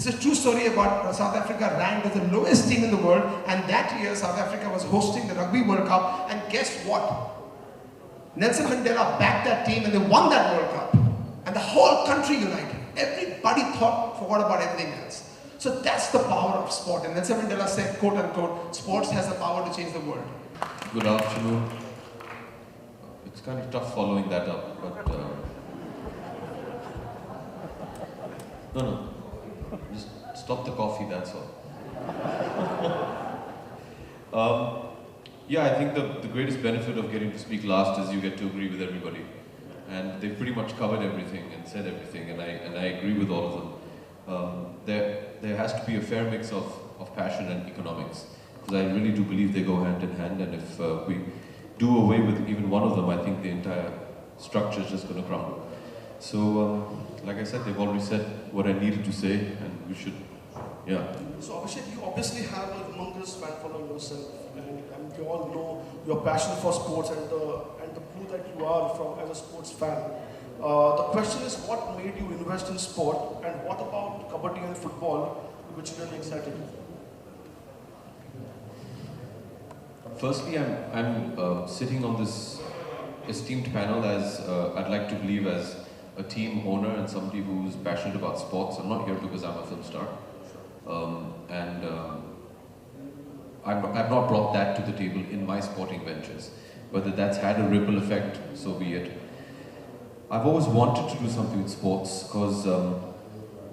It's a true story about South Africa ranked as the lowest team in the world, and that year South Africa was hosting the Rugby World Cup, and guess what? Nelson Mandela backed that team and they won that World Cup. And the whole country united. Everybody forgot about everything else. So that's the power of sport. And Nelson Mandela said, quote unquote, sports has the power to change the world. Good afternoon. It's kind of tough following that up, but no, just stop the coffee, that's all. Yeah, I think the greatest benefit of getting to speak last is you get to agree with everybody. And they've pretty much covered everything and said everything, and I agree with all of them. There has to be a fair mix of passion and economics, because I really do believe they go hand in hand, and if we do away with even one of them, I think the entire structure is just going to crumble. So, like I said, they've already said what I needed to say, and we should, yeah. So Abhishek, you obviously have a humongous fan following yourself, and we all know your passion for sports and the proof that you are as a sports fan. The question is, what made you invest in sport, and what about kabaddi and football, which really excited you? Firstly, I'm sitting on this esteemed panel as I'd like to believe as a team owner and somebody who's passionate about sports. I'm not here because I'm a film star. I've not brought that to the table in my sporting ventures. Whether that's had a ripple effect, so be it. I've always wanted to do something with sports because,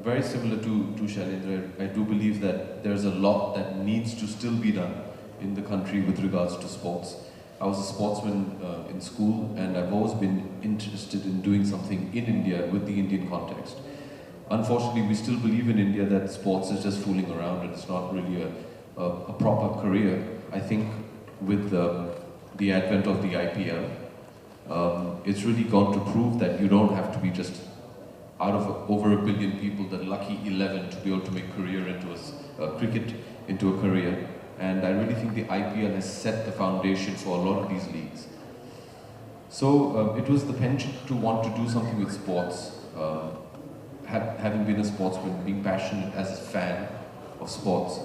very similar to Shailendra, I do believe that there's a lot that needs to still be done in the country with regards to sports. I was a sportsman in school, and I've always been interested in doing something in India with the Indian context. Unfortunately, we still believe in India that sports is just fooling around and it's not really a proper career. I think with the advent of the IPL, it's really gone to prove that you don't have to be just out of over 1 billion people, the lucky 11 to be able to make career into cricket into a career. And I really think the IPL has set the foundation for a lot of these leagues. So it was the penchant to want to do something with sports. Having been a sportsman, being passionate as a fan of sports.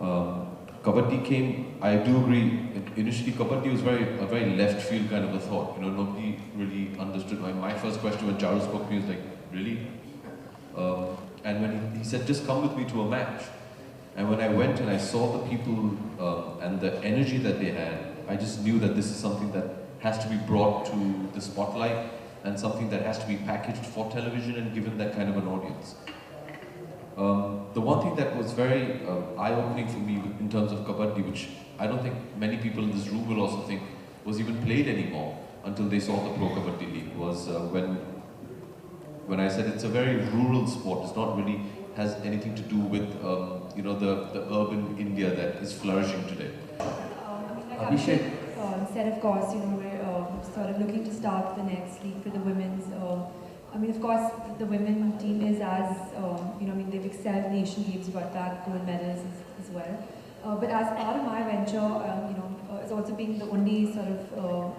Kabaddi came, I do agree, initially Kabaddi was a very left field kind of a thought. You know, nobody really understood. My first question when Charu spoke to me was like, really? And when he said, just come with me to a match. And when I went and I saw the people and the energy that they had, I just knew that this is something that has to be brought to the spotlight and something that has to be packaged for television and given that kind of an audience. The one thing that was very eye-opening for me in terms of Kabaddi, which I don't think many people in this room will also think was even played anymore until they saw the Pro Kabaddi League, was when I said it's a very rural sport. It's not really has anything to do with the urban India that is flourishing today. Abhishek said, of course, we're sort of looking to start the next league for the women's. Of course, the women team is as, they've excelled in Asian Games, got back gold medals as well. But as part of my venture, as also being the only sort of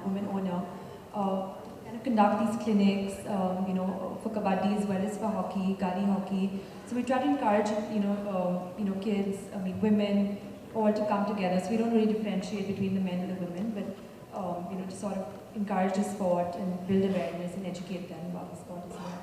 woman owner, kind of conduct these clinics, for kabaddi as well as for hockey, gully hockey. So we try to encourage, kids, women, all to come together. So we don't really differentiate between the men and the women, but to sort of encourage the sport and build awareness and educate them about the sport as well.